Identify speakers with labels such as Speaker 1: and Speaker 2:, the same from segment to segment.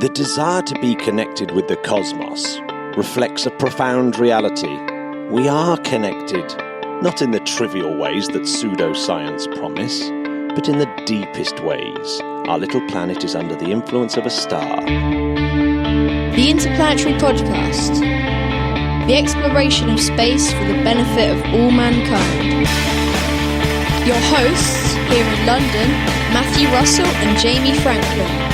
Speaker 1: The desire to be connected with the cosmos reflects a profound reality. We are connected, not in the trivial ways that pseudoscience promise, but in the deepest ways. Our little planet is under the influence of a star.
Speaker 2: The Interplanetary Podcast. The exploration of space for the benefit of all mankind. Your hosts here in London, Matthew Russell and Jamie Franklin.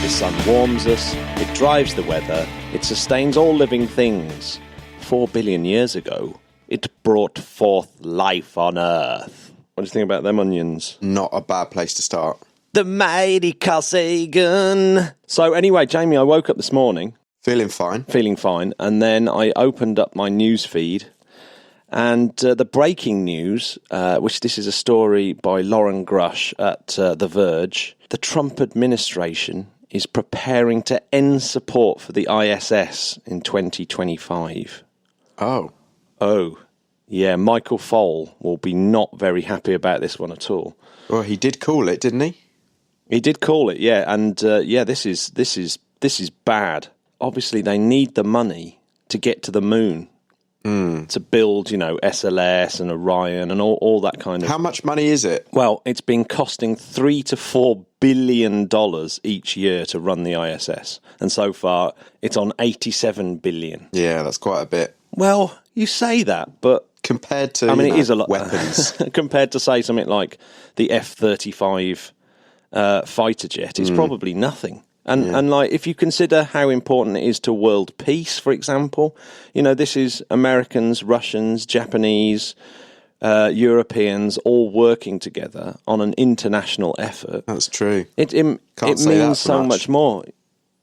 Speaker 1: The sun warms us, it drives the weather, it sustains all living things. 4 billion years ago, it brought forth life on Earth. What do you think about them onions?
Speaker 3: Not a bad place to start.
Speaker 1: The mighty Carl Sagan. So anyway, Jamie, I woke up this morning.
Speaker 3: Feeling fine.
Speaker 1: And then I opened up my news feed. And the breaking news, which this is a story by Lauren Grush at The Verge, the Trump administration is preparing to end support for the ISS in 2025.
Speaker 3: Oh.
Speaker 1: Yeah, Michael Foale will be not very happy about this one at all.
Speaker 3: Well, he did call it, didn't he?
Speaker 1: He did call it, yeah, and this is bad. Obviously, they need the money to get to the moon, to build, SLS and Orion and all that kind of.
Speaker 3: How much money is it?
Speaker 1: Well, it's been costing $3 to $4 billion each year to run the ISS, and so far it's on $87 billion.
Speaker 3: Yeah, that's quite a bit.
Speaker 1: Well, you say that, but
Speaker 3: compared to
Speaker 1: it is a lot
Speaker 3: weapons.
Speaker 1: Compared to say something like the F-35 fighter jet is probably nothing. And like, if you consider how important it is to world peace, for example, this is Americans, Russians, Japanese, Europeans all working together on an international effort.
Speaker 3: That's true.
Speaker 1: It means so much more.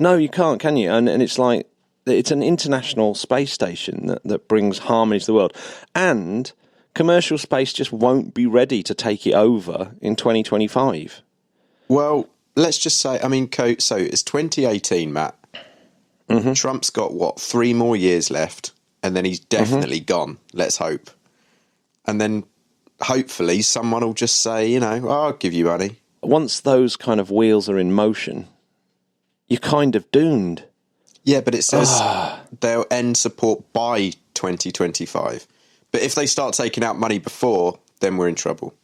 Speaker 1: No, you can't, can you? And it's like, it's an international space station that brings harmony to the world. And commercial space just won't be ready to take it over in 2025.
Speaker 3: Well, let's just say, so it's 2018, Matt. Mm-hmm. Trump's got, 3 more years left, and then he's definitely gone, let's hope. And then, hopefully, someone will just say, I'll give you money.
Speaker 1: Once those kind of wheels are in motion, you're kind of doomed.
Speaker 3: Yeah, but it says they'll end support by 2025. But if they start taking out money before, then we're in trouble.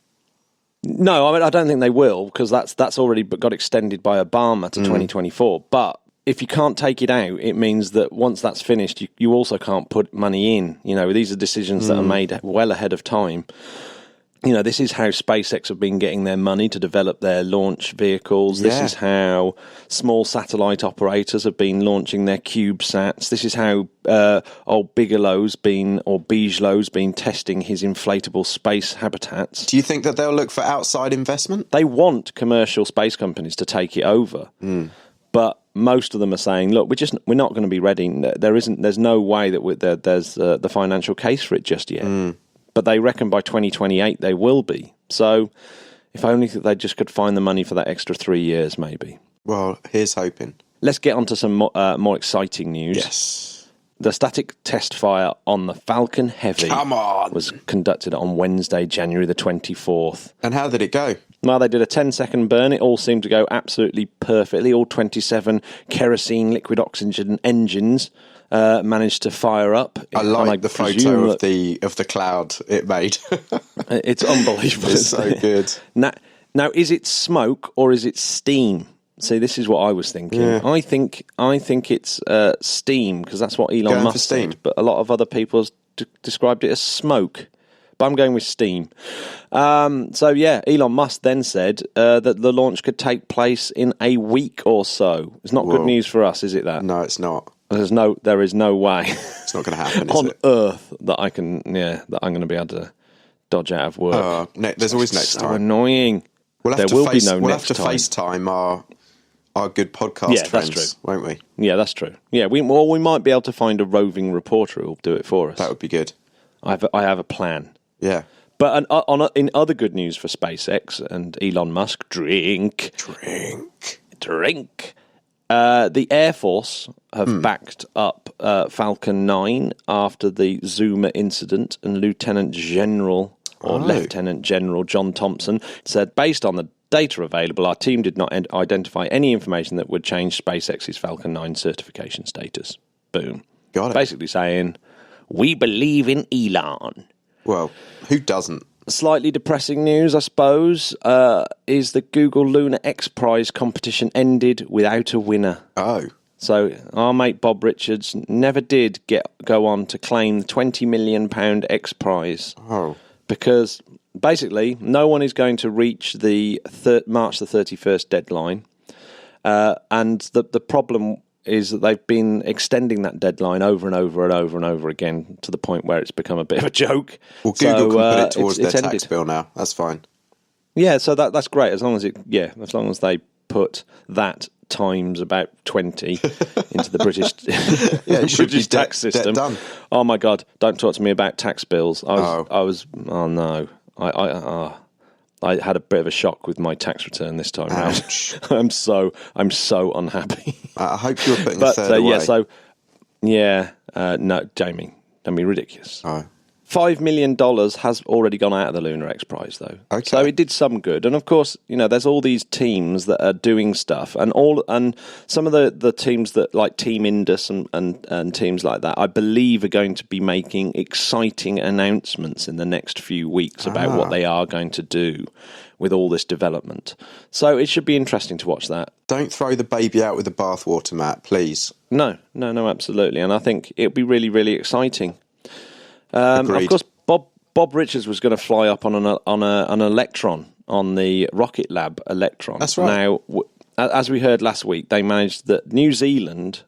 Speaker 1: No, I don't think they will, because that's already got extended by Obama to 2024. But if you can't take it out, it means that once that's finished, you also can't put money in. These are decisions that are made well ahead of time. This is how SpaceX have been getting their money to develop their launch vehicles.
Speaker 3: Yeah.
Speaker 1: This is how small satellite operators have been launching their CubeSats. This is how old Bigelow's been testing his inflatable space habitats.
Speaker 3: Do you think that they'll look for outside investment?
Speaker 1: They want commercial space companies to take it over. But most of them are saying, look, we're not going to be ready. There's no way that there's the financial case for it just yet. But they reckon by 2028 they will be. So if only they just could find the money for that extra 3 years, maybe.
Speaker 3: Well, here's hoping.
Speaker 1: Let's get on to some more exciting news.
Speaker 3: Yes.
Speaker 1: The static test fire on the Falcon Heavy was conducted on Wednesday, January the 24th.
Speaker 3: And how did it go?
Speaker 1: Well, they did a 10-second burn. It all seemed to go absolutely perfectly. All 27 kerosene liquid oxygen engines managed to fire up.
Speaker 3: I like the photo of the cloud it made.
Speaker 1: It's unbelievable.
Speaker 3: It's so good.
Speaker 1: Now, is it smoke or is it steam? See, this is what I was thinking. Yeah. I think it's steam, because that's what Elon Musk said. But a lot of other people described it as smoke. But I'm going with steam. Elon Musk then said that the launch could take place in a week or so. It's not good news for us, is it? That
Speaker 3: no, it's not.
Speaker 1: There is no way.
Speaker 3: It's not going to happen
Speaker 1: on Earth that I'm going to be able to dodge out of work.
Speaker 3: There's always next time.
Speaker 1: So annoying.
Speaker 3: We'll have to FaceTime our good podcast friends,
Speaker 1: that's true.
Speaker 3: Won't we?
Speaker 1: Yeah, that's true. Yeah, we might be able to find a roving reporter who'll do it for us.
Speaker 3: That would be good. I
Speaker 1: have a plan.
Speaker 3: Yeah.
Speaker 1: But in other good news for SpaceX and Elon Musk, drink. The Air Force have backed up Falcon 9 after the Zuma incident, and Lieutenant General John Thompson said, based on the data available, our team did not identify any information that would change SpaceX's Falcon 9 certification status. Boom.
Speaker 3: Got it.
Speaker 1: Basically saying, we believe in Elon.
Speaker 3: Well, who doesn't?
Speaker 1: Slightly depressing news, I suppose, is the Google Lunar Xprize competition ended without a winner.
Speaker 3: Oh.
Speaker 1: So our mate Bob Richards never did go on to claim the £20 million Xprize.
Speaker 3: Oh.
Speaker 1: Because basically no one is going to reach the March the 31st deadline. And the problem is that they've been extending that deadline over and over and over and over again to the point where it's become a bit of a joke.
Speaker 3: Well, Google can put it towards their tax bill now. That's fine.
Speaker 1: Yeah, so that's great as long as they put that times about 20 into the British British tax system.
Speaker 3: Done.
Speaker 1: Oh my God! Don't talk to me about tax bills. I had a bit of a shock with my tax return this time round. I'm so unhappy.
Speaker 3: I hope you're putting a third away.
Speaker 1: No, Jamie, don't be ridiculous.
Speaker 3: Oh.
Speaker 1: $5 million has already gone out of the Lunar Xprize, though.
Speaker 3: Okay.
Speaker 1: So it did some good. And of course, there's all these teams that are doing stuff, and some of the teams that like Team Indus and teams like that, I believe, are going to be making exciting announcements in the next few weeks about what they are going to do with all this development. So it should be interesting to watch that.
Speaker 3: Don't throw the baby out with the bathwater, Matt, please.
Speaker 1: No, absolutely. And I think it'll be really, really exciting. Of course, Bob Richards was going to fly up on an Electron, on the Rocket Lab Electron.
Speaker 3: That's right.
Speaker 1: Now, as we heard last week, they managed that New Zealand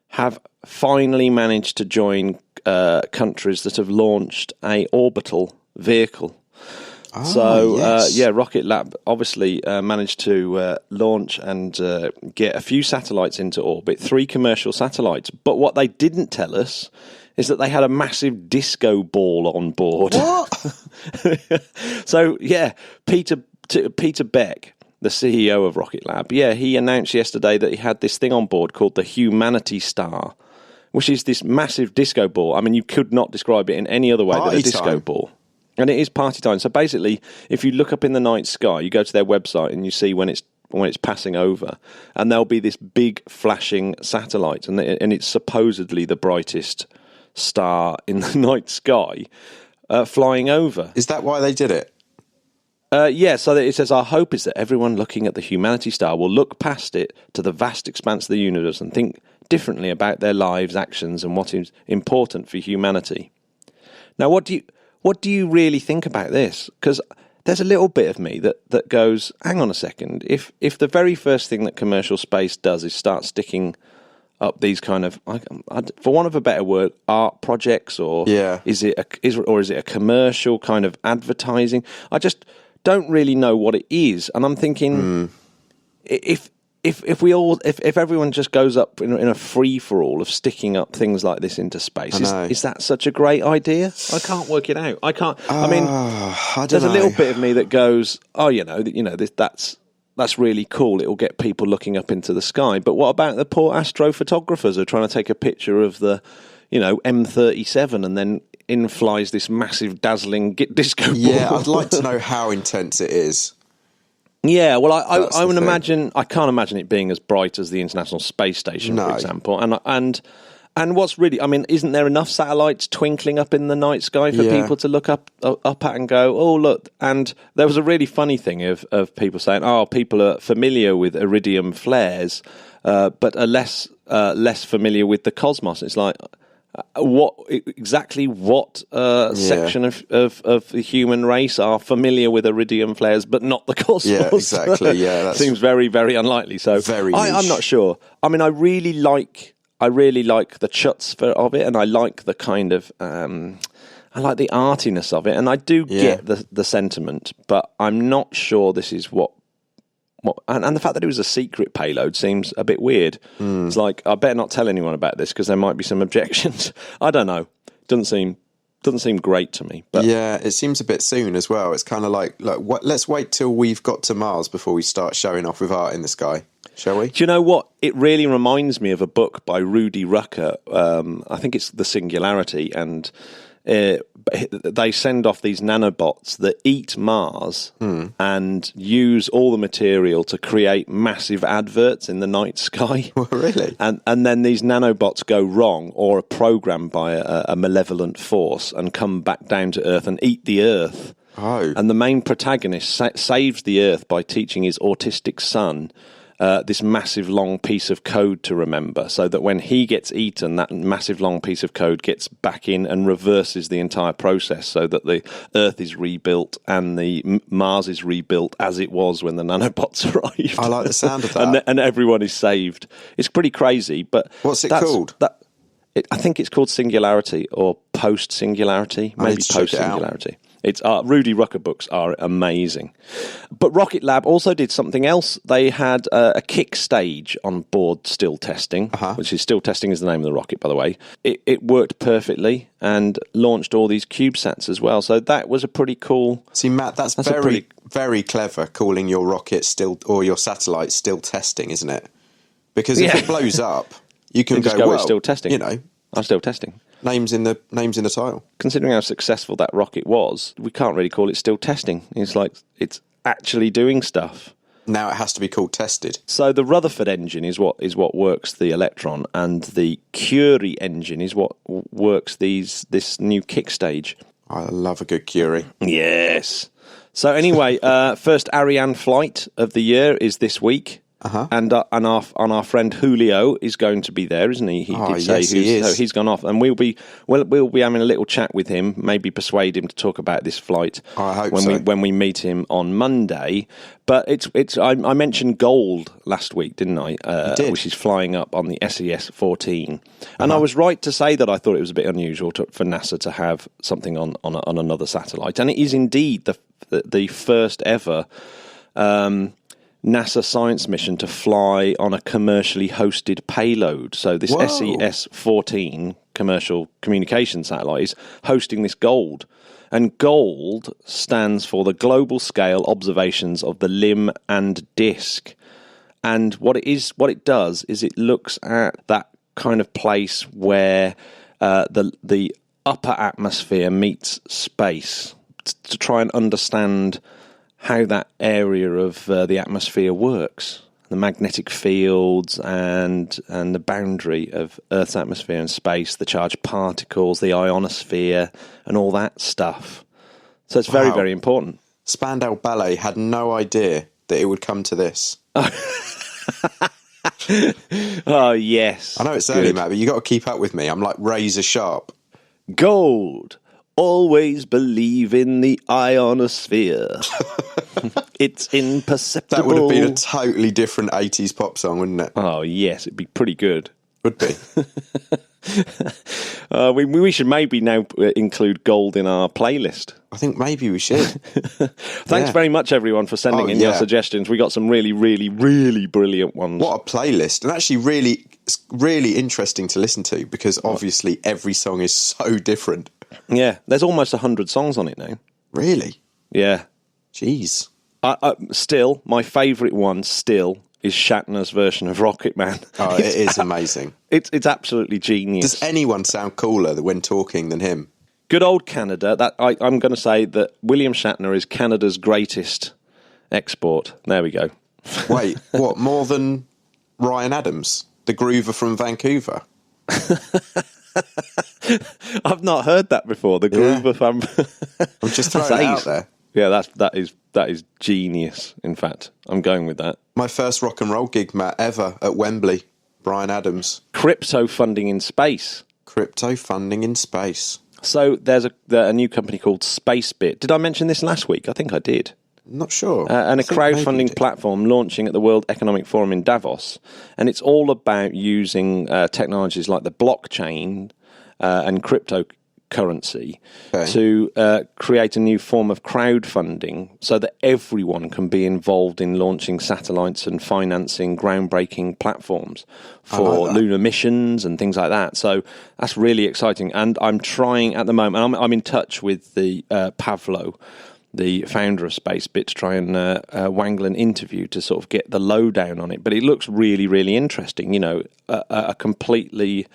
Speaker 1: have finally managed to join countries that have launched a orbital vehicle. Rocket Lab obviously managed to launch and get a few satellites into orbit, 3 commercial satellites. But what they didn't tell us is that they had a massive disco ball on board.
Speaker 3: What?
Speaker 1: So, Peter Beck, the CEO of Rocket Lab, he announced yesterday that he had this thing on board called the Humanity Star, which is this massive disco ball. I mean, you could not describe it in any other way than a disco ball. And it is party time. So basically, if you look up in the night sky, you go to their website and you see when it's passing over, and there'll be this big flashing satellite, and it's supposedly the brightest star in the night sky flying over.
Speaker 3: Is that why they did it?
Speaker 1: So it says, our hope is that everyone looking at the Humanity Star will look past it to the vast expanse of the universe and think differently about their lives, actions, and what is important for humanity. Now, what do you really think about this? Because there's a little bit of me that goes, hang on a second, if the very first thing that commercial space does is start sticking up these kind of, for want of a better word, art projects, or is it a commercial kind of advertising? I just don't really know what it is, and I'm thinking if everyone just goes up in a free for all of sticking up things like this into space, is that such a great idea? I can't work it out. I can't. There's a little bit of me that goes, that's really cool. It'll get people looking up into the sky. But what about the poor astrophotographers who are trying to take a picture of the, M37, and then in flies this massive, dazzling disco ball?
Speaker 3: Yeah, I'd like to know how intense it is.
Speaker 1: Yeah, well, I would imagine. I can't imagine it being as bright as the International Space Station, for example. And what's really, isn't there enough satellites twinkling up in the night sky for people to look up at and go, oh, look? And there was a really funny thing of people saying, oh, people are familiar with iridium flares, but are less familiar with the cosmos. It's like, what section of the human race are familiar with iridium flares, but not the cosmos?
Speaker 3: Yeah, exactly. Yeah, that
Speaker 1: seems very, very unlikely. So I'm not sure. I really like the chutzpah of it, and I like the kind of I like the artiness of it, and I do get the sentiment, but I'm not sure this is what and the fact that it was a secret payload seems a bit weird. It's like, I better not tell anyone about this because there might be some objections. I don't know. Doesn't seem great to me. But
Speaker 3: yeah, it seems a bit soon as well. It's kind of like let's wait till we've got to Mars before we start showing off with art in the sky. Shall we?
Speaker 1: Do you know what? It really reminds me of a book by Rudy Rucker. I think it's The Singularity, and they send off these nanobots that eat Mars and use all the material to create massive adverts in the night sky.
Speaker 3: Really?
Speaker 1: And then these nanobots go wrong or are programmed by a malevolent force and come back down to Earth and eat the Earth.
Speaker 3: Oh.
Speaker 1: And the main protagonist saves the Earth by teaching his autistic son this massive long piece of code to remember, so that when he gets eaten, that massive long piece of code gets back in and reverses the entire process, so that the Earth is rebuilt and the Mars is rebuilt as it was when the nanobots arrived.
Speaker 3: I like the sound of that.
Speaker 1: and everyone is saved. It's pretty crazy, but
Speaker 3: what's it called?
Speaker 1: I think it's called Singularity or Post Singularity, maybe Post Singularity. It's Rudy Rucker books are amazing. But Rocket Lab also did something else. They had a kick stage on board still testing, which is still testing is the name of the rocket, by the way. It worked perfectly and launched all these CubeSats as well. So that was a pretty cool...
Speaker 3: See, Matt, that's very, very clever, calling your rocket still, or your satellite still testing, isn't it? Because if it blows up, you can go, well,
Speaker 1: it's still testing.
Speaker 3: You know.
Speaker 1: I'm still testing.
Speaker 3: Names in the title.
Speaker 1: Considering how successful that rocket was, we can't really call it still testing. It's like it's actually doing stuff.
Speaker 3: Now it has to be called tested.
Speaker 1: So the Rutherford engine is what works the Electron, and the Curie engine is what works this new kick stage.
Speaker 3: I love a good Curie.
Speaker 1: Yes. So anyway, first Ariane flight of the year is this week. And our friend Julio is going to be there, isn't he? He did say
Speaker 3: he is.
Speaker 1: So he's gone off, and we'll be having a little chat with him, maybe persuade him to talk about this flight.
Speaker 3: I hope
Speaker 1: when we meet him on Monday. But I mentioned Gold last week, didn't I? Which is flying up on the SES-14, and I was right to say that I thought it was a bit unusual for NASA to have something on another satellite, and it is indeed the first ever. NASA science mission to fly on a commercially hosted payload. So this SES-14 commercial communication satellite is hosting this Gold. And Gold stands for the Global Scale Observations of the Limb and Disk. And what it does is it looks at that kind of place where the upper atmosphere meets space to try and understand how that area of the atmosphere works, the magnetic fields and the boundary of Earth's atmosphere and space, the charged particles, the ionosphere, and all that stuff. So it's very, very important.
Speaker 3: Spandau Ballet had no idea that it would come to this.
Speaker 1: Oh, yes.
Speaker 3: I know it's early, Matt, but you got to keep up with me. I'm like razor sharp.
Speaker 1: Gold. Always believe in the ionosphere. It's imperceptible.
Speaker 3: That would have been a totally different 80s pop song, wouldn't it?
Speaker 1: Oh, yes, it'd be pretty good.
Speaker 3: Would be.
Speaker 1: We should maybe now include Gold in our playlist.
Speaker 3: I think maybe we should.
Speaker 1: Thanks very much, everyone, for sending in your suggestions. We got some really, really, really brilliant ones.
Speaker 3: What a playlist. And actually really interesting to listen to, because obviously every song is so different.
Speaker 1: Yeah, there's almost 100 songs on it now.
Speaker 3: Really?
Speaker 1: Yeah.
Speaker 3: Jeez.
Speaker 1: Still, my favourite one still is Shatner's version of Rocket Man.
Speaker 3: Oh, it is amazing.
Speaker 1: It's absolutely genius.
Speaker 3: Does anyone sound cooler when talking than him? Good
Speaker 1: old Canada. I'm going to say that William Shatner is Canada's greatest export. There we go.
Speaker 3: Wait, what, more than Ryan Adams, the groover from Vancouver?
Speaker 1: I've not heard that before. The groover from...
Speaker 3: I'm just throwing it out there.
Speaker 1: Yeah, that is genius. In fact, I'm going with that.
Speaker 3: My first rock and roll gig, Matt, ever at Wembley. Brian Adams.
Speaker 1: Crypto funding in space.
Speaker 3: Crypto funding in space.
Speaker 1: So there's a new company called Spacebit. Did I mention this last week? I think I did.
Speaker 3: Not sure.
Speaker 1: And a crowdfunding platform launching at the World Economic Forum in Davos. And it's all about using technologies like the blockchain and cryptocurrency to create a new form of crowdfunding so that everyone can be involved in launching satellites and financing groundbreaking platforms for lunar missions and things like that. So that's really exciting. And I'm trying at the moment, I'm in touch with the Pavlo, the founder of Spacebit, to try and wangle an interview to sort of get the lowdown on it. But it looks really, really interesting. You know, a completely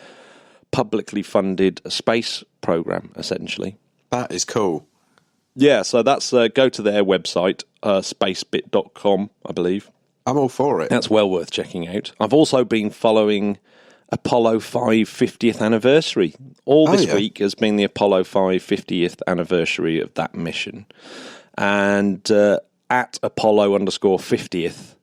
Speaker 1: publicly funded space program, essentially.
Speaker 3: That is cool.
Speaker 1: Yeah, so that's go to their website, spacebit.com, I believe.
Speaker 3: I'm all for it.
Speaker 1: That's well worth checking out. I've also been following Apollo 5 50th anniversary. All this week has been the Apollo 5 50th anniversary of that mission. And at Apollo_50th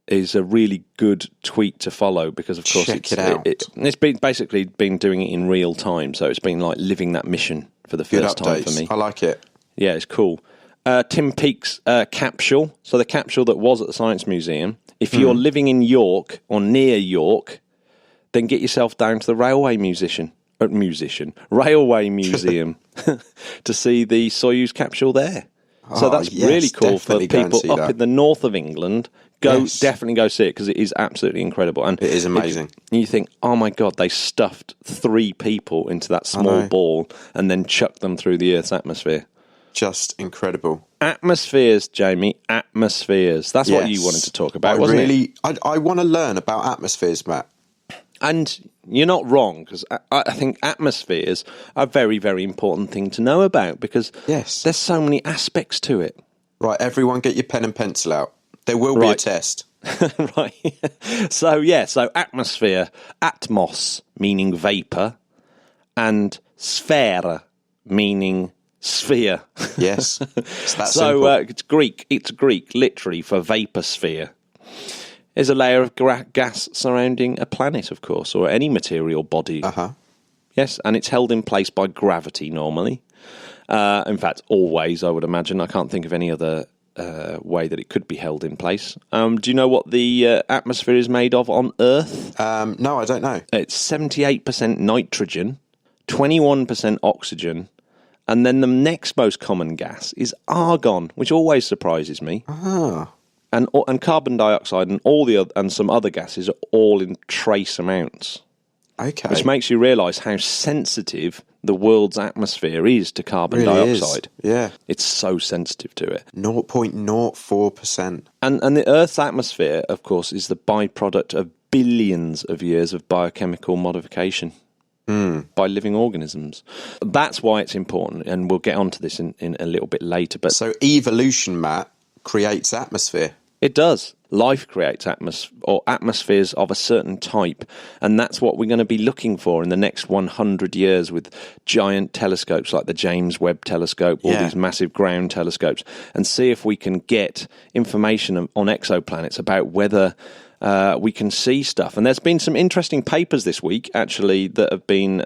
Speaker 1: is a really good tweet to follow because, of course, it's been doing it in real time. So it's been like living that mission for the first time for me.
Speaker 3: I like it.
Speaker 1: Yeah, it's cool. Tim Peake's capsule. So the capsule that was at the Science Museum. If you're living in York or near York, then get yourself down to the Railway Museum to see the Soyuz capsule there. So that's really cool for people up in the north of England. Definitely go see it because it is absolutely incredible. And
Speaker 3: it is amazing.
Speaker 1: You think, oh my God, they stuffed 3 people into that small ball and then chucked them through the Earth's atmosphere.
Speaker 3: Just incredible.
Speaker 1: Atmospheres, Jamie, atmospheres. That's what you wanted to talk about, wasn't it?
Speaker 3: I want to learn about atmospheres, Matt.
Speaker 1: And you're not wrong, because I think atmospheres are a very, very important thing to know about, because there's so many aspects to it.
Speaker 3: Right, everyone get your pen and pencil out. There will be a test.
Speaker 1: Right. So atmosphere, atmos, meaning vapour, and sphera, meaning sphere.
Speaker 3: Yes.
Speaker 1: It's Greek. It's Greek, literally, for vapour sphere. Is a layer of gas surrounding a planet, of course, or any material body. Yes, and it's held in place by gravity normally. In fact, always, I would imagine. I can't think of any other way that it could be held in place. Do you know what the atmosphere is made of on Earth?
Speaker 3: No, I don't know.
Speaker 1: It's 78% nitrogen, 21% oxygen, and then the next most common gas is argon, which always surprises me. And carbon dioxide and some other gases are all in trace amounts.
Speaker 3: Okay.
Speaker 1: Which makes you realise how sensitive the world's atmosphere is to carbon dioxide.
Speaker 3: Yeah.
Speaker 1: It's so sensitive to it.
Speaker 3: 0.04%.
Speaker 1: And the Earth's atmosphere, of course, is the byproduct of billions of years of biochemical modification by living organisms. That's why it's important, and we'll get onto this in a little bit later. But
Speaker 3: so evolution, Matt, creates atmosphere.
Speaker 1: It does. Life creates atmospheres of a certain type, and that's what we're going to be looking for in the next 100 years with giant telescopes like the James Webb Telescope, all these massive ground telescopes, and see if we can get information on exoplanets about whether we can see stuff. And there's been some interesting papers this week, actually, that have been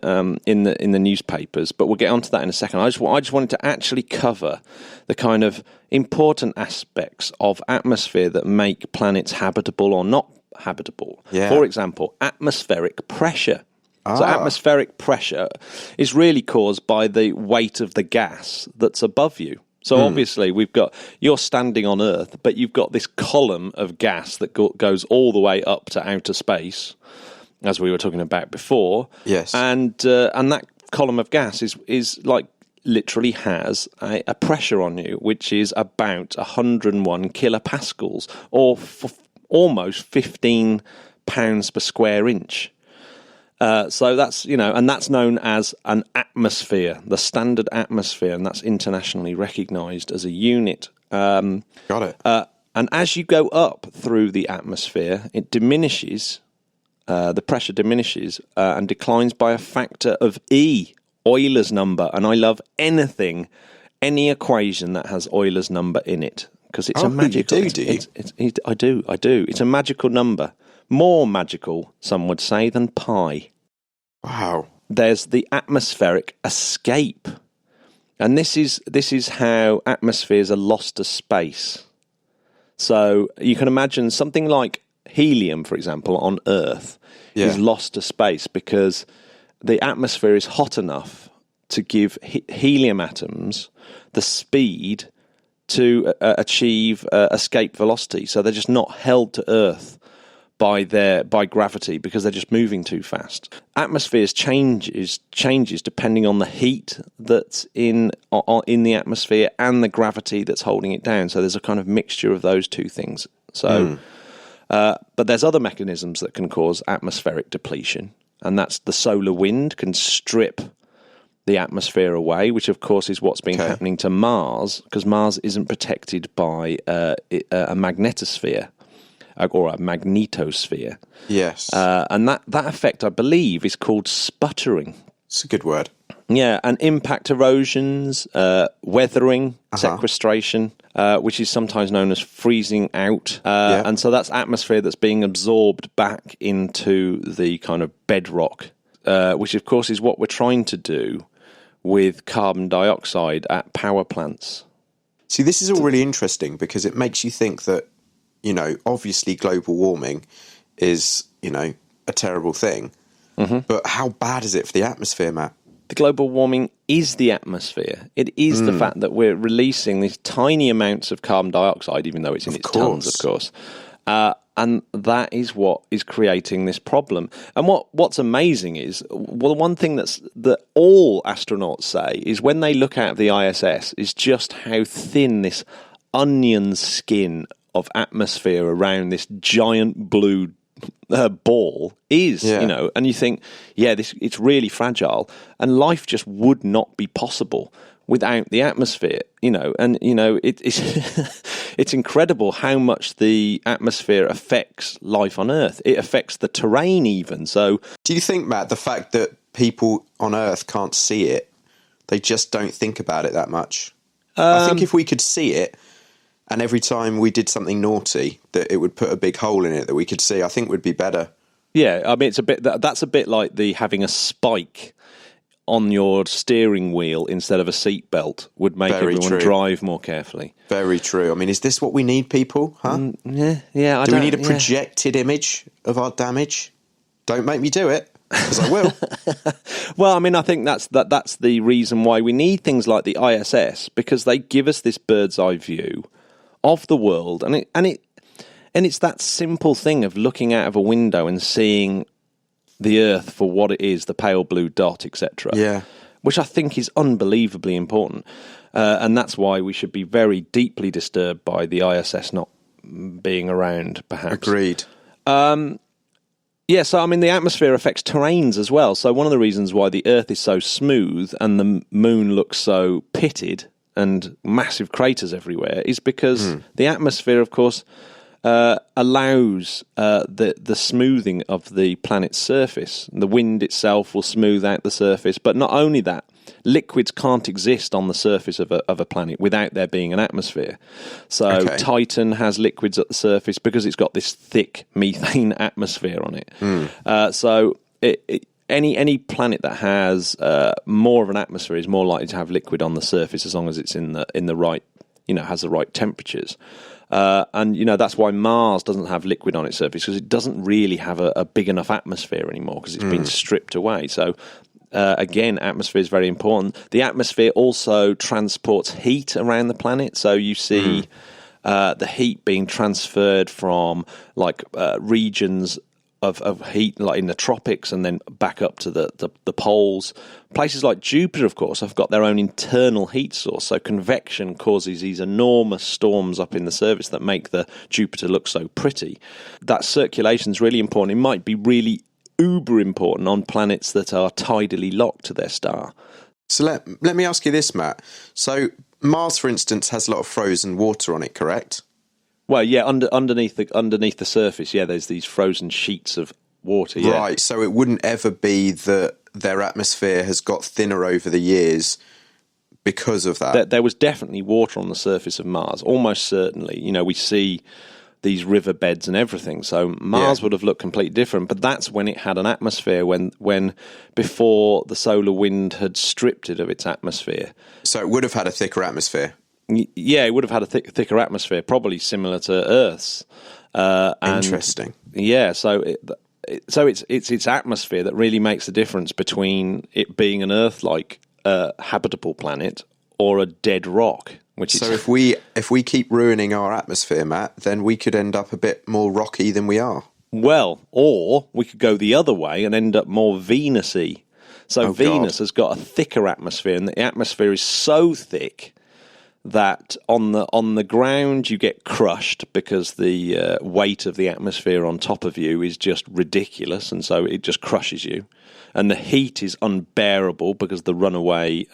Speaker 1: in the newspapers, but we'll get onto that in a second. I just wanted to actually cover the kind of important aspects of atmosphere that make planets habitable or not habitable. For example, atmospheric pressure. So atmospheric pressure is really caused by the weight of the gas that's above you. So obviously you're standing on Earth, but you've got this column of gas that goes all the way up to outer space, as we were talking about before.
Speaker 3: Yes.
Speaker 1: And that column of gas is like literally has a pressure on you, which is about 101 kilopascals, or almost 15 pounds per square inch. So that's, and that's known as an atmosphere, the standard atmosphere, and that's internationally recognised as a unit.
Speaker 3: Got it.
Speaker 1: And as you go up through the atmosphere, it diminishes, the pressure diminishes and declines by a factor of E, Euler's number. And I love any equation that has Euler's number in it, because it's a magical.
Speaker 3: You do you?
Speaker 1: I do. It's a magical number. More magical, some would say, than pi.
Speaker 3: Wow.
Speaker 1: There's the atmospheric escape. And this is how atmospheres are lost to space. So you can imagine something like helium, for example, on Earth is lost to space because the atmosphere is hot enough to give helium atoms the speed to achieve escape velocity. So they're just not held to Earth by gravity because they're just moving too fast. Atmospheres changes depending on the heat that's in the atmosphere and the gravity that's holding it down. So there's a kind of mixture of those two things. So, but there's other mechanisms that can cause atmospheric depletion, and that's the solar wind can strip the atmosphere away, which of course is what's been happening to Mars, because Mars isn't protected by a magnetosphere or a magnetosphere.
Speaker 3: Yes.
Speaker 1: And that effect, I believe, is called sputtering.
Speaker 3: It's a good word.
Speaker 1: Yeah, and impact erosions, weathering, sequestration, which is sometimes known as freezing out. And so that's atmosphere that's being absorbed back into the kind of bedrock, which of course is what we're trying to do with carbon dioxide at power plants.
Speaker 3: See, this is all really interesting because it makes you think that, obviously global warming is, a terrible thing. Mm-hmm. But how bad is it for the atmosphere, Matt?
Speaker 1: The global warming is the atmosphere. It is the fact that we're releasing these tiny amounts of carbon dioxide, even though it's in its tons, of course. And that is what is creating this problem. And what's amazing is, well, the one thing that all astronauts say is when they look out of the ISS is just how thin this onion skin of atmosphere around this giant blue ball is, and you think, it's really fragile, and life just would not be possible without the atmosphere, it's it's incredible how much the atmosphere affects life on Earth. It affects the terrain even. So,
Speaker 3: do you think, Matt, the fact that people on Earth can't see it, they just don't think about it that much? I think if we could see it, and every time we did something naughty, that it would put a big hole in it that we could see, I think would be better.
Speaker 1: Yeah, I mean, that's a bit like having a spike on your steering wheel instead of a seatbelt would make everyone drive more carefully.
Speaker 3: Very true. I mean, is this what we need, people? Huh?
Speaker 1: Yeah.
Speaker 3: Do we need a projected image of our damage? Don't make me do it, because I will.
Speaker 1: Well, I mean, I think that's the reason why we need things like the ISS, because they give us this bird's eye view of the world, and it's that simple thing of looking out of a window and seeing the Earth for what it is, the pale blue dot, etc.
Speaker 3: Yeah,
Speaker 1: which I think is unbelievably important, and that's why we should be very deeply disturbed by the ISS not being around. Perhaps
Speaker 3: agreed.
Speaker 1: Yeah, so I mean, the atmosphere affects terrains as well. So one of the reasons why the Earth is so smooth and the Moon looks so pitted and massive craters everywhere is because the atmosphere, of course, allows the smoothing of the planet's surface. The wind itself will smooth out the surface, but not only that, liquids can't exist on the surface of a planet without there being an atmosphere. So Titan has liquids at the surface because it's got this thick methane atmosphere on it. So any planet that has more of an atmosphere is more likely to have liquid on the surface as long as it's in the right, has the right temperatures. And that's why Mars doesn't have liquid on its surface, because it doesn't really have a big enough atmosphere anymore, because it's been stripped away. So again, atmosphere is very important. The atmosphere also transports heat around the planet, so you see the heat being transferred from regions of heat, like in the tropics, and then back up to the poles. Places like Jupiter, of course, have got their own internal heat source. So convection causes these enormous storms up in the surface that make the Jupiter look so pretty. That circulation is really important. It might be really uber important on planets that are tidally locked to their star.
Speaker 3: So let me ask you this, Matt. So Mars, for instance, has a lot of frozen water on it, correct?
Speaker 1: Well, yeah, underneath the surface, there's these frozen sheets of water. Yeah.
Speaker 3: Right, so it wouldn't ever be that their atmosphere has got thinner over the years because of that.
Speaker 1: There was definitely water on the surface of Mars, almost certainly. We see these riverbeds and everything, so Mars would have looked completely different. But that's when it had an atmosphere, when before the solar wind had stripped it of its atmosphere. So it
Speaker 3: would have had a thicker atmosphere.
Speaker 1: Yeah, it would have had a thicker atmosphere, probably similar to Earth's.
Speaker 3: Interesting.
Speaker 1: Yeah, so it's its atmosphere that really makes the difference between it being an Earth-like habitable planet or a dead rock.
Speaker 3: So if we keep ruining our atmosphere, Matt, then we could end up a bit more rocky than we are.
Speaker 1: Well, or we could go the other way and end up more Venus-y. So Venus has got a thicker atmosphere, and the atmosphere is so thick that on the ground you get crushed because the weight of the atmosphere on top of you is just ridiculous, and so it just crushes you. And the heat is unbearable because the runaway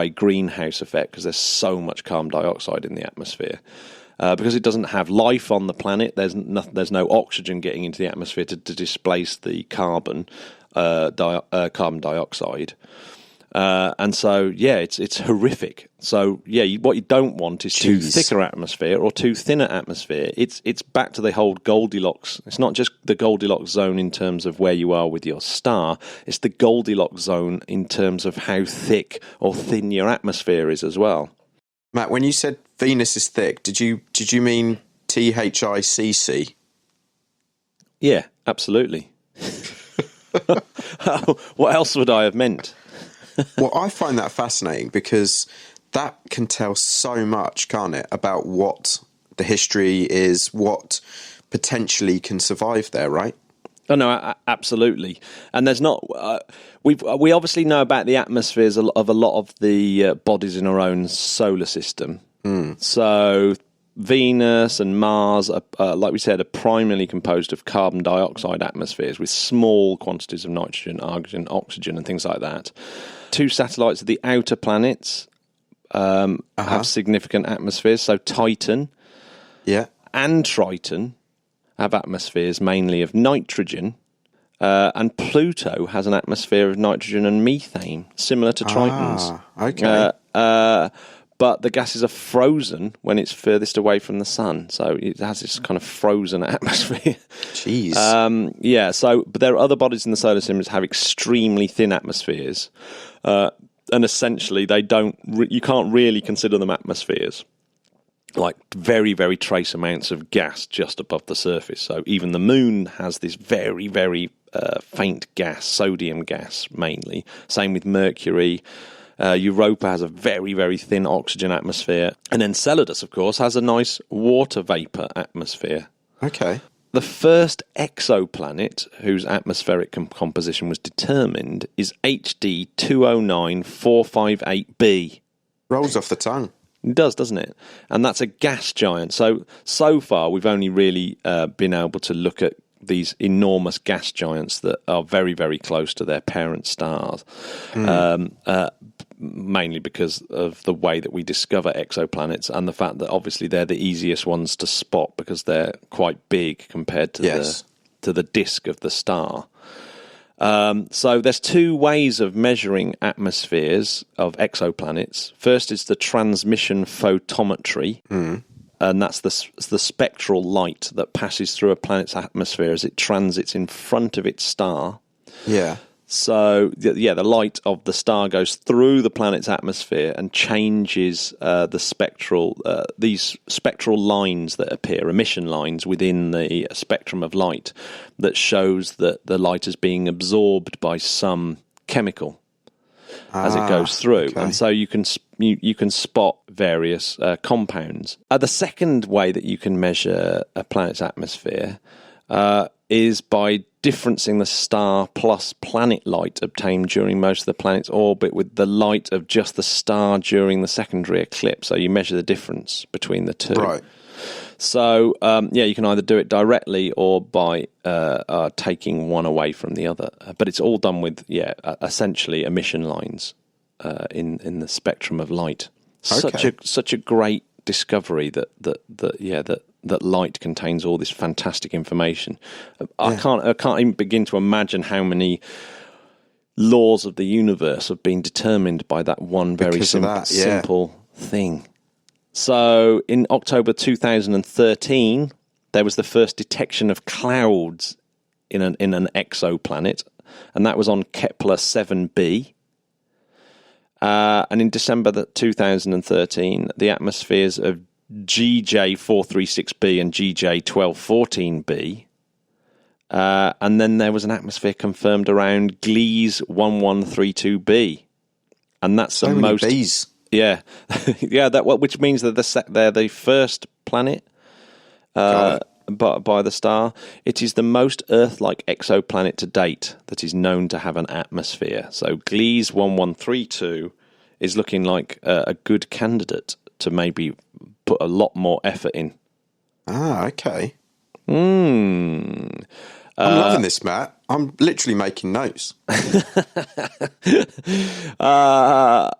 Speaker 1: greenhouse effect, because there's so much carbon dioxide in the atmosphere. Because it doesn't have life on the planet, there's no oxygen getting into the atmosphere to displace the carbon dioxide. And so, it's horrific. So, what you don't want is too thicker atmosphere or too thinner atmosphere. It's back to the whole Goldilocks. It's not just the Goldilocks zone in terms of where you are with your star. It's the Goldilocks zone in terms of how thick or thin your atmosphere is as well.
Speaker 3: Matt, when you said Venus is thick, did you mean THICC?
Speaker 1: Yeah, absolutely. What else would I have meant?
Speaker 3: Well, I find that fascinating because that can tell so much, can't it, about what the history is, what potentially can survive there, right?
Speaker 1: Oh no, absolutely. And there's not. We obviously know about the atmospheres of a lot of the bodies in our own solar system. So Venus and Mars, like we said, are primarily composed of carbon dioxide atmospheres with small quantities of nitrogen, argon, oxygen, and things like that. 2 satellites of the outer planets have significant atmospheres. So Titan, and Triton have atmospheres mainly of nitrogen, and Pluto has an atmosphere of nitrogen and methane, similar to Triton's.
Speaker 3: Okay.
Speaker 1: But the gases are frozen when it's furthest away from the sun, so it has this kind of frozen atmosphere.
Speaker 3: Jeez.
Speaker 1: But there are other bodies in the solar system that have extremely thin atmospheres, and essentially you can't really consider them atmospheres. Like very, very trace amounts of gas just above the surface. So even the moon has this very, very faint gas, sodium gas mainly. Same with Mercury. Europa has a very, very thin oxygen atmosphere. And Enceladus, of course, has a nice water vapour atmosphere.
Speaker 3: Okay.
Speaker 1: The first exoplanet whose atmospheric composition was determined is HD 209458b.
Speaker 3: Rolls off the tongue.
Speaker 1: It does, doesn't it? And that's a gas giant. So far, we've only really been able to look at these enormous gas giants that are very, very close to their parent stars, mainly because of the way that we discover exoplanets and the fact that obviously they're the easiest ones to spot because they're quite big compared to the disk of the star. So there's 2 ways of measuring atmospheres of exoplanets. First is the transmission photometry, and that's the spectral light that passes through a planet's atmosphere as it transits in front of its star.
Speaker 3: Yeah.
Speaker 1: So, the light of the star goes through the planet's atmosphere and changes these spectral lines that appear, emission lines within the spectrum of light that shows that the light is being absorbed by some chemical as it goes through. Okay. And so you can spot various compounds. The second way that you can measure a planet's atmosphere is by differencing the star plus planet light obtained during most of the planet's orbit with the light of just the star during the secondary eclipse. So you measure the difference between the two.
Speaker 3: Right.
Speaker 1: So, you can either do it directly or by taking one away from the other. But it's all done with, essentially emission lines in the spectrum of light.
Speaker 3: Okay.
Speaker 1: Such a great discovery that light contains all this fantastic information. I can't even begin to imagine how many laws of the universe have been determined by that one very simple thing. So in October 2013, there was the first detection of clouds in an exoplanet, and that was on Kepler 7b. And in December 2013, the atmospheres of GJ436b and GJ1214b. And then there was an atmosphere confirmed around Gliese 1132b. And that's the most...
Speaker 3: B's.
Speaker 1: Yeah. Which means that they're the first planet by the star. It is the most Earth-like exoplanet to date that is known to have an atmosphere. So Gliese 1132 is looking like a good candidate to maybe put a lot more effort in.
Speaker 3: Ah, okay. I'm loving this, Matt. I'm literally making notes.
Speaker 1: So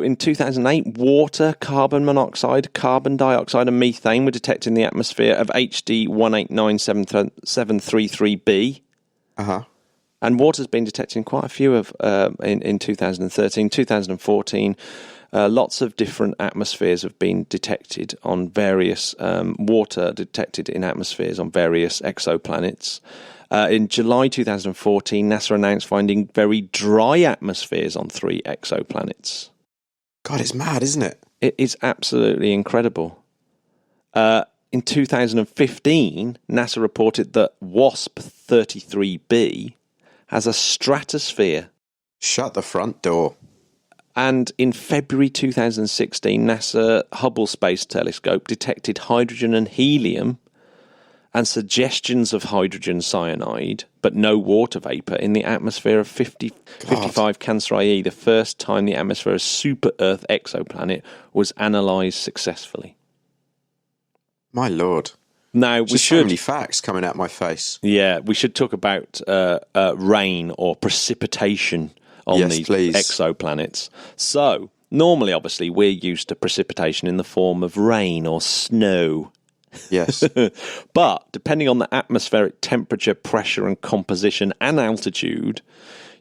Speaker 1: in 2008, water, carbon monoxide, carbon dioxide and methane were detected in the atmosphere of HD 1897733b.
Speaker 3: Uh-huh.
Speaker 1: And water's been detected in quite a few of in 2013, 2014. Lots of different atmospheres have been detected on various water detected in atmospheres on various exoplanets. In July 2014, NASA announced finding very dry atmospheres on 3 exoplanets.
Speaker 3: God, it's mad, isn't it?
Speaker 1: It is absolutely incredible. In 2015, NASA reported that WASP 33b has a stratosphere.
Speaker 3: Shut the front door.
Speaker 1: And in February 2016, NASA Hubble Space Telescope detected hydrogen and helium and suggestions of hydrogen cyanide, but no water vapour in the atmosphere of 55 Cancri, the first time the atmosphere of a super-Earth exoplanet was analysed successfully.
Speaker 3: My Lord.
Speaker 1: Now, we
Speaker 3: so many facts coming out my face.
Speaker 1: Yeah, we should talk about rain or precipitation on these exoplanets. So, normally, obviously, we're used to precipitation in the form of rain or snow.
Speaker 3: Yes.
Speaker 1: But, depending on the atmospheric temperature, pressure and composition and altitude,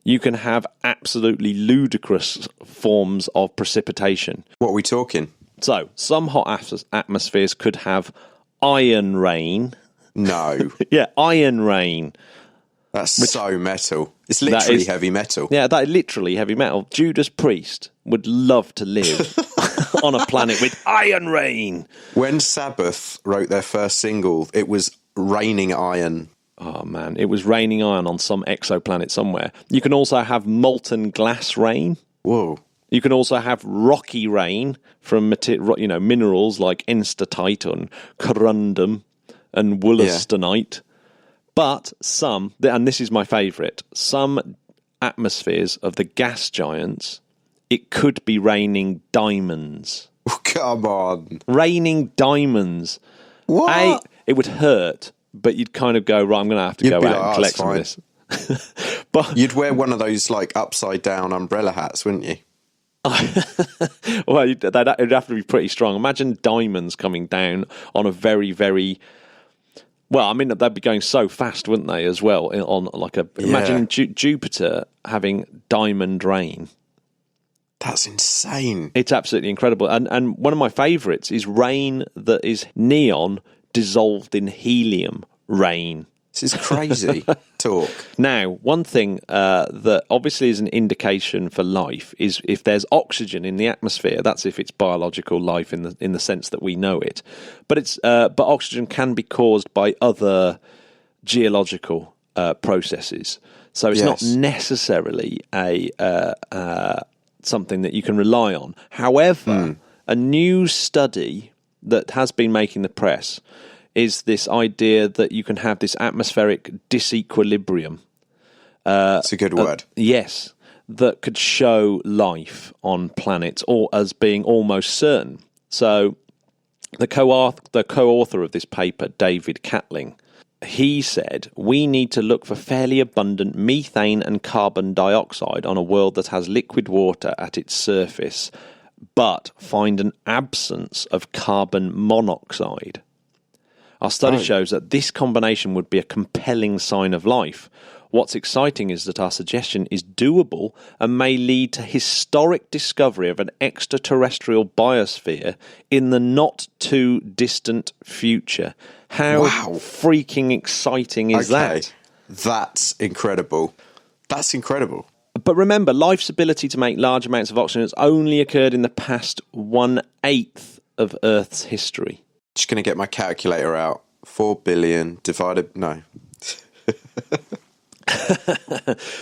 Speaker 1: you can have absolutely ludicrous forms of precipitation.
Speaker 3: What are we talking?
Speaker 1: So, some hot atmospheres could have iron rain.
Speaker 3: No.
Speaker 1: Yeah, iron rain.
Speaker 3: That's so metal. It's literally heavy metal.
Speaker 1: Yeah, that is literally heavy metal. Judas Priest would love to live on a planet with iron rain.
Speaker 3: When Sabbath wrote their first single, it was raining iron.
Speaker 1: Oh, man. It was raining iron on some exoplanet somewhere. You can also have molten glass rain.
Speaker 3: Whoa.
Speaker 1: You can also have rocky rain from minerals like enstatite and corundum and wollastonite. Yeah. But some, and this is my favourite, some atmospheres of the gas giants, it could be raining diamonds.
Speaker 3: Oh, come on.
Speaker 1: Raining diamonds.
Speaker 3: What?
Speaker 1: It would hurt, but you'd kind of go, right, I'm going to have to go out and collect some of this. But
Speaker 3: you'd wear one of those like upside down umbrella hats, wouldn't you?
Speaker 1: Well, it'd have to be pretty strong. Imagine diamonds coming down on a very, very... Well, I mean, they'd be going so fast, wouldn't they, as well? On like imagine Jupiter having diamond rain.
Speaker 3: That's insane.
Speaker 1: It's absolutely incredible. And one of my favourites is rain that is neon dissolved in helium rain.
Speaker 3: This is crazy talk.
Speaker 1: Now, one thing that obviously is an indication for life is if there's oxygen in the atmosphere. That's if it's biological life in the sense that we know it. But oxygen can be caused by other geological processes. So it's not necessarily something that you can rely on. However, a new study that has been making the press is this idea that you can have this atmospheric disequilibrium.
Speaker 3: That's a good word.
Speaker 1: Yes, that could show life on planets or as being almost certain. So the co-author of this paper, David Catling, he said, we need to look for fairly abundant methane and carbon dioxide on a world that has liquid water at its surface, but find an absence of carbon monoxide. Our study shows that this combination would be a compelling sign of life. What's exciting is that our suggestion is doable and may lead to historic discovery of an extraterrestrial biosphere in the not-too-distant future. How freaking exciting is that?
Speaker 3: That's incredible. That's incredible.
Speaker 1: But remember, life's ability to make large amounts of oxygen has only occurred in the past 1/8 of Earth's history.
Speaker 3: Just going to get my calculator out. 4 billion divided... No.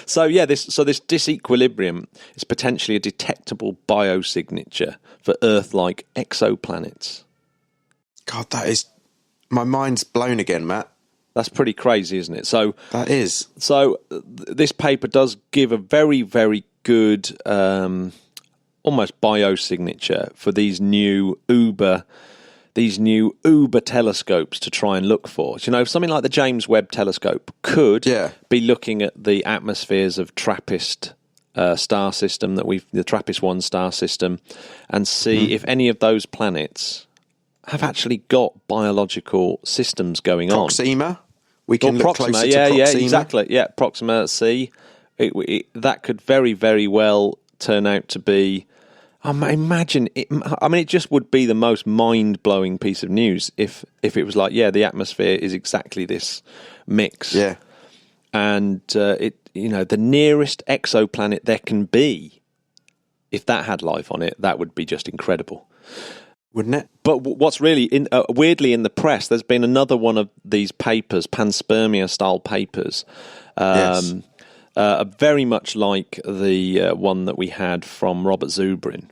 Speaker 1: So this disequilibrium is potentially a detectable biosignature for Earth-like exoplanets.
Speaker 3: God, that is... My mind's blown again, Matt.
Speaker 1: That's pretty crazy, isn't it? So
Speaker 3: that is.
Speaker 1: So this paper does give a very, very good almost biosignature for these new uber telescopes to try and look for. So, something like the James Webb Telescope could be looking at the atmospheres of TRAPPIST star system the TRAPPIST-1 star system, and see if any of those planets have actually got biological systems going
Speaker 3: Proxima? We can look
Speaker 1: Proxima,
Speaker 3: closer to Proxima.
Speaker 1: Yeah, exactly. Yeah, Proxima C. That could very, very well turn out to be... imagine it. It just would be the most mind-blowing piece of news if it was like, the atmosphere is exactly this mix.
Speaker 3: Yeah.
Speaker 1: And the nearest exoplanet there can be, if that had life on it, that would be just incredible,
Speaker 3: wouldn't it?
Speaker 1: But what's really weirdly in the press, there's been another one of these papers, panspermia-style papers, very much like the one that we had from Robert Zubrin.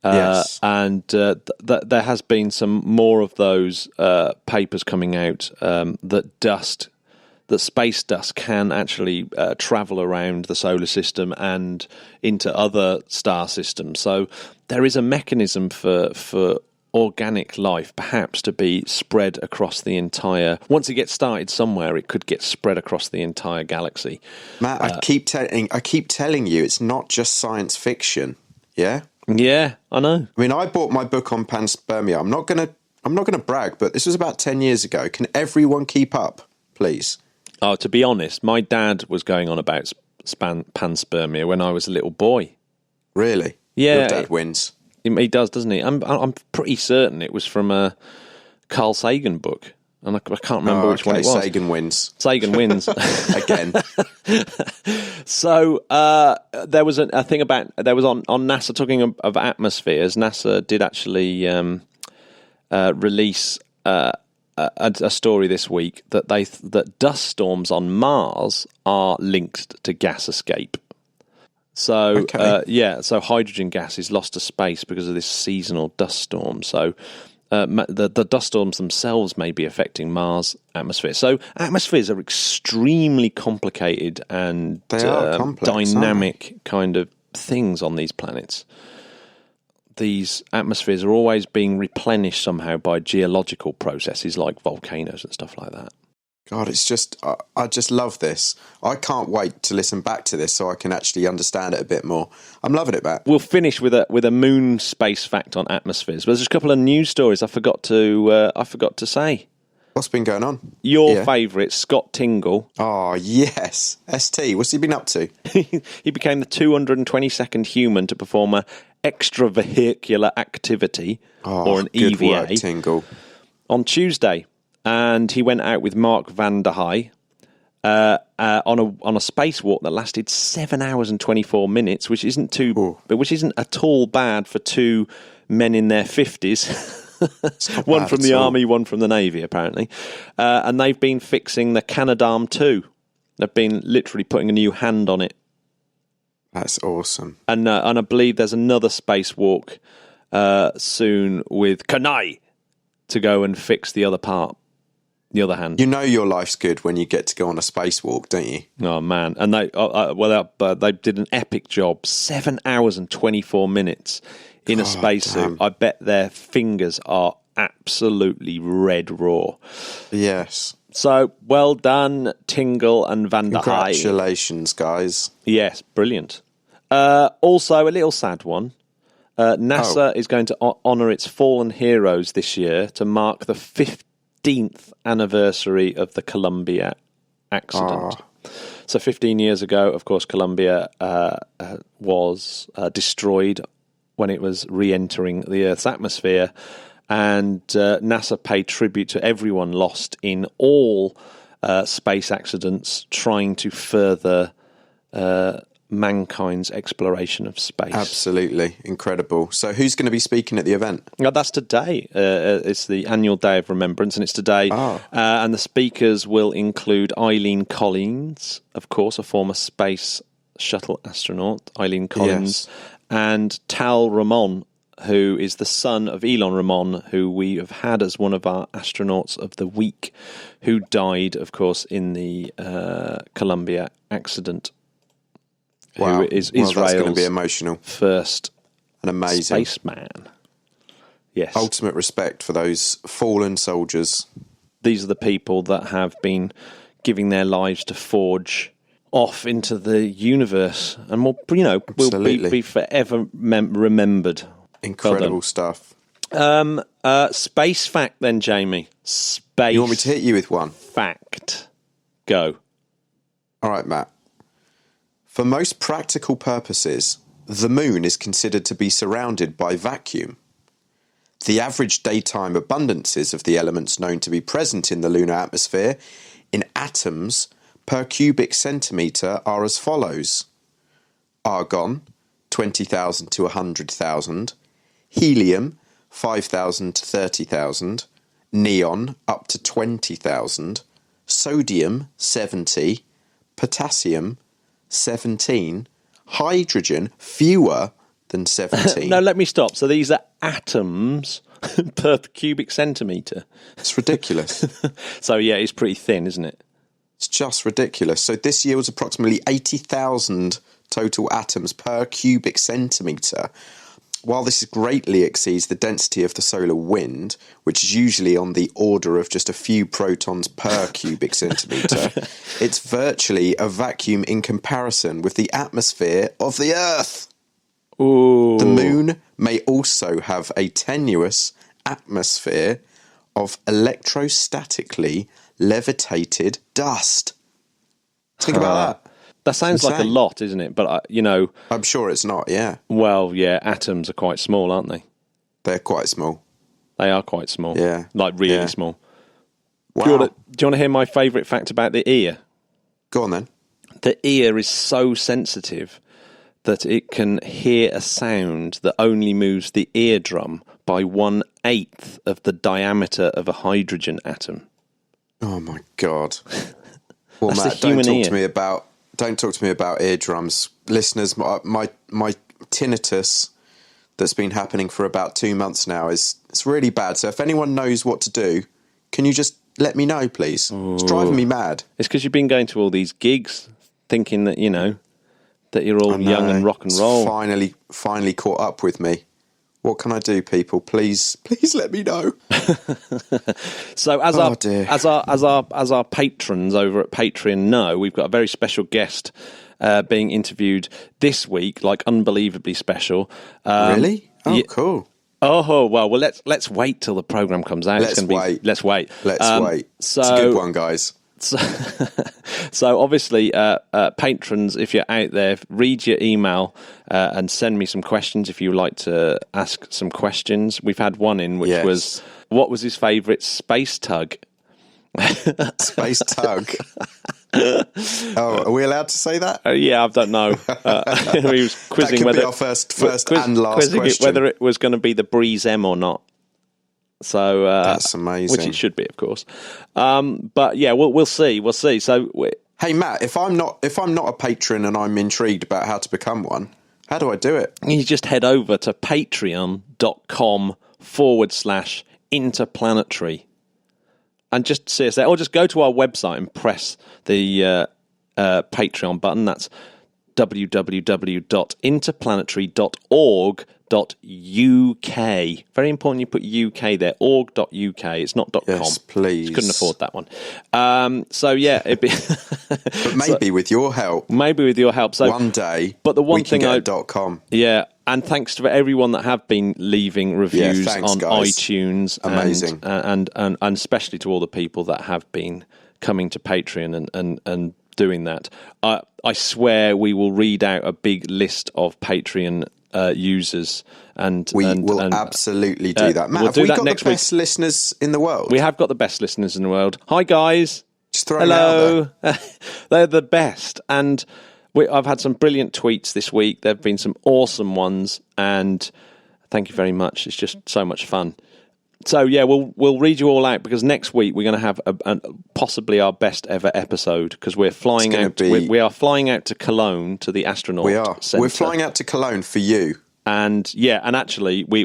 Speaker 1: And there has been some more of those papers coming out that space dust can actually travel around the solar system and into other star systems. So there is a mechanism for organic life perhaps to be spread across the entire... Once it gets started somewhere, it could get spread across the entire galaxy.
Speaker 3: Matt, I keep telling you, it's not just science fiction. Yeah?
Speaker 1: Yeah, I know.
Speaker 3: I bought my book on panspermia. I'm not gonna brag, but this was about 10 years ago. Can everyone keep up, please?
Speaker 1: Oh, to be honest, my dad was going on about panspermia when I was a little boy.
Speaker 3: Really?
Speaker 1: Yeah.
Speaker 3: Your dad wins.
Speaker 1: He does, doesn't he? I'm pretty certain it was from a Carl Sagan book, and I can't remember which one it was.
Speaker 3: Sagan wins.
Speaker 1: Sagan wins.
Speaker 3: Again.
Speaker 1: So there was a thing on NASA talking of atmospheres. NASA did actually release a story this week that dust storms on Mars are linked to gas escape. So so hydrogen gas is lost to space because of this seasonal dust storm. So the dust storms themselves may be affecting Mars' atmosphere. So atmospheres are extremely complicated and dynamic kind of things on these planets. These atmospheres are always being replenished somehow by geological processes like volcanoes and stuff like that.
Speaker 3: God, it's just, I just love this. I can't wait to listen back to this so I can actually understand it a bit more. I'm loving it, Matt.
Speaker 1: We'll finish with a moon space fact on atmospheres. But there's just a couple of news stories I forgot to say.
Speaker 3: What's been going on?
Speaker 1: Your favourite, Scott Tingle.
Speaker 3: Oh, yes. ST, what's he been up to?
Speaker 1: He became the 222nd human to perform a extravehicular activity, or an EVA,
Speaker 3: good work, Tingle.
Speaker 1: On Tuesday. And he went out with Mark van der Heij on a spacewalk that lasted 7 hours and 24 minutes, which isn't at all bad for two men in their 50s. One from the army, one from the navy, apparently. And they've been fixing the Canadarm2. They've been literally putting a new hand on it.
Speaker 3: That's awesome.
Speaker 1: And I believe there's another spacewalk soon with Kanai to go and fix the other part. The other hand.
Speaker 3: You know your life's good when you get to go on a spacewalk, don't you?
Speaker 1: Oh, man. And they did an epic job. 7 hours and 24 minutes in a spacesuit. I bet their fingers are absolutely red raw.
Speaker 3: Yes.
Speaker 1: So, well done, Tingle and Van der Heij.
Speaker 3: Congratulations, guys.
Speaker 1: Yes, brilliant. Also, a little sad one. NASA is going to honour its fallen heroes this year to mark the 15th anniversary of the Columbia accident. So 15 years ago, of course, Columbia was destroyed when it was re-entering the Earth's atmosphere, and NASA paid tribute to everyone lost in all space accidents, trying to further mankind's exploration of space.
Speaker 3: Absolutely. Incredible. So who's going to be speaking at the event?
Speaker 1: That's today. It's the annual Day of Remembrance, and it's today. And the speakers will include Eileen Collins, of course, a former space shuttle astronaut, Eileen Collins, and Tal Ramon, who is the son of Elon Ramon, who we have had as one of our astronauts of the week, who died, of course, in the Columbia accident.
Speaker 3: Wow.
Speaker 1: Who is
Speaker 3: Israel's
Speaker 1: Israel's
Speaker 3: going to be emotional.
Speaker 1: First
Speaker 3: An amazing
Speaker 1: spaceman. Yes.
Speaker 3: Ultimate respect for those fallen soldiers.
Speaker 1: These are the people that have been giving their lives to forge off into the universe, and will be forever remembered.
Speaker 3: Incredible stuff.
Speaker 1: Space fact, then, Jamie. Space.
Speaker 3: You want me to hit you with one?
Speaker 1: Fact. Go.
Speaker 3: All right, Matt. For most practical purposes, the moon is considered to be surrounded by vacuum. The average daytime abundances of the elements known to be present in the lunar atmosphere in atoms per cubic centimetre are as follows. Argon, 20,000 to 100,000. Helium, 5,000 to 30,000. Neon, up to 20,000. Sodium, 70. Potassium, 17. Hydrogen, fewer than 17.
Speaker 1: No, let me stop. So these are atoms per cubic centimetre.
Speaker 3: It's ridiculous.
Speaker 1: So, yeah, it's pretty thin, isn't it?
Speaker 3: It's just ridiculous. So this yields approximately 80,000 total atoms per cubic centimetre. While this greatly exceeds the density of the solar wind, which is usually on the order of just a few protons per cubic centimetre, it's virtually a vacuum in comparison with the atmosphere of the Earth.
Speaker 1: Ooh.
Speaker 3: The moon may also have a tenuous atmosphere of electrostatically levitated dust. Think about that.
Speaker 1: That sounds like a lot, isn't it? But,
Speaker 3: I'm sure it's not, yeah.
Speaker 1: Well, yeah, atoms are quite small, aren't they?
Speaker 3: They're quite small.
Speaker 1: They are quite small.
Speaker 3: Yeah.
Speaker 1: Like, really small.
Speaker 3: Wow.
Speaker 1: Do you want to hear my favourite fact about the ear?
Speaker 3: Go on, then.
Speaker 1: The ear is so sensitive that it can hear a sound that only moves the eardrum by 1/8 of the diameter of a hydrogen atom.
Speaker 3: Oh, my God. Well,
Speaker 1: That's
Speaker 3: Matt,
Speaker 1: the human ear.
Speaker 3: Don't talk to me about eardrums. Listeners, my tinnitus that's been happening for about 2 months now it's really bad. So if anyone knows what to do, can you just let me know, please? Ooh. It's driving me mad.
Speaker 1: It's because you've been going to all these gigs thinking that, that you're all young and rock and roll.
Speaker 3: It's finally caught up with me. What can I do, people? Please let me know.
Speaker 1: So as our patrons over at Patreon know, we've got a very special guest being interviewed this week, like unbelievably special.
Speaker 3: Really? Oh, cool.
Speaker 1: Oh well. Let's wait till the program comes out.
Speaker 3: Let's wait.
Speaker 1: Let's wait.
Speaker 3: So, it's a good one, guys.
Speaker 1: So obviously, patrons, if you're out there, read your email and send me some questions if you would like to ask some questions. We've had one in which was, what was his favourite space tug?
Speaker 3: Space tug? Oh, are we allowed to say that?
Speaker 1: Yeah, I don't know. He was quizzing
Speaker 3: that could
Speaker 1: whether
Speaker 3: be our first and last question.
Speaker 1: Whether it was going to be the Breeze M or not. So
Speaker 3: that's amazing.
Speaker 1: Which it should be, of course. But yeah, we'll see. We'll see. So,
Speaker 3: hey Matt, if I'm not a patron and I'm intrigued about how to become one, how do I do it?
Speaker 1: You just head over to patreon.com/interplanetary and just see us there, or just go to our website and press the Patreon button. That's www.interplanetary.org.uk. Very important you put UK there, org.uk. It's not .com.
Speaker 3: Yes, please.
Speaker 1: Just couldn't afford that one. So yeah, it'd be
Speaker 3: but maybe with your help.
Speaker 1: Maybe with your help. So
Speaker 3: one day,
Speaker 1: but the one
Speaker 3: we
Speaker 1: thing
Speaker 3: can get .com.
Speaker 1: Yeah, and thanks to everyone that have been leaving reviews on
Speaker 3: guys.
Speaker 1: iTunes.
Speaker 3: Amazing.
Speaker 1: And especially to all the people that have been coming to Patreon and doing that. I swear we will read out a big list of Patreon users, and
Speaker 3: we will absolutely do that. Matt, have we got the best listeners in the world?
Speaker 1: We have got the best listeners in the world. Hi guys,
Speaker 3: just throw it out there.
Speaker 1: They're the best, and I've had some brilliant tweets this week. There have been some awesome ones, and thank you very much. It's just so much fun. So yeah, we'll read you all out, because next week we're going to have possibly our best ever episode, because we're flying out. We are flying out to Cologne to the astronaut.
Speaker 3: We are.
Speaker 1: Centre.
Speaker 3: We're flying out to Cologne for you.
Speaker 1: And actually, we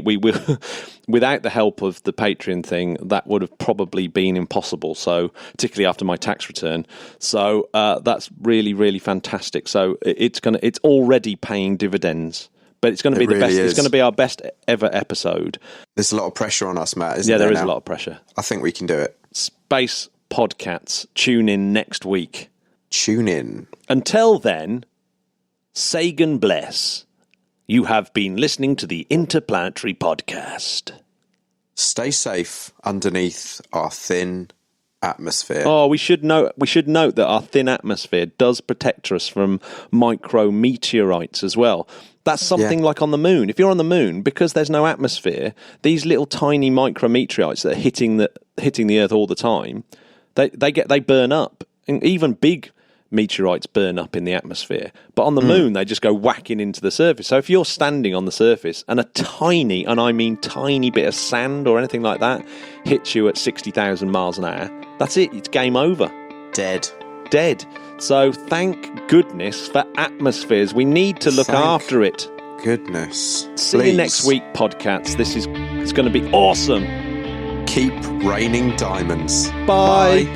Speaker 1: without the help of the Patreon thing, that would have probably been impossible. So particularly after my tax return. So that's really, really fantastic. So it's already paying dividends. But it's going to be the
Speaker 3: really
Speaker 1: best.
Speaker 3: is.
Speaker 1: It's going to be our best ever episode.
Speaker 3: There's a lot of pressure on us, Matt, isn't there?
Speaker 1: There is
Speaker 3: now?
Speaker 1: a lot of pressure.
Speaker 3: I think we can do it.
Speaker 1: Space Podcasts. Tune in next week.
Speaker 3: Tune in.
Speaker 1: Until then, Sagan bless. You have been listening to the Interplanetary Podcast.
Speaker 3: Stay safe underneath our thin atmosphere.
Speaker 1: Oh, we should note that our thin atmosphere does protect us from micrometeorites as well. That's something like on the moon. If you're on the moon, because there's no atmosphere, these little tiny micrometeorites that are hitting the Earth all the time, they burn up. And even big meteorites burn up in the atmosphere. But on the moon, they just go whacking into the surface. So if you're standing on the surface and a tiny, and I mean tiny bit of sand or anything like that hits you at 60,000 miles an hour, that's it. It's game over.
Speaker 3: Dead.
Speaker 1: So thank goodness for atmospheres. We need to look after it.
Speaker 3: Goodness.
Speaker 1: See you next week, podcasts. It's going to be awesome.
Speaker 3: Keep raining diamonds.
Speaker 1: Bye.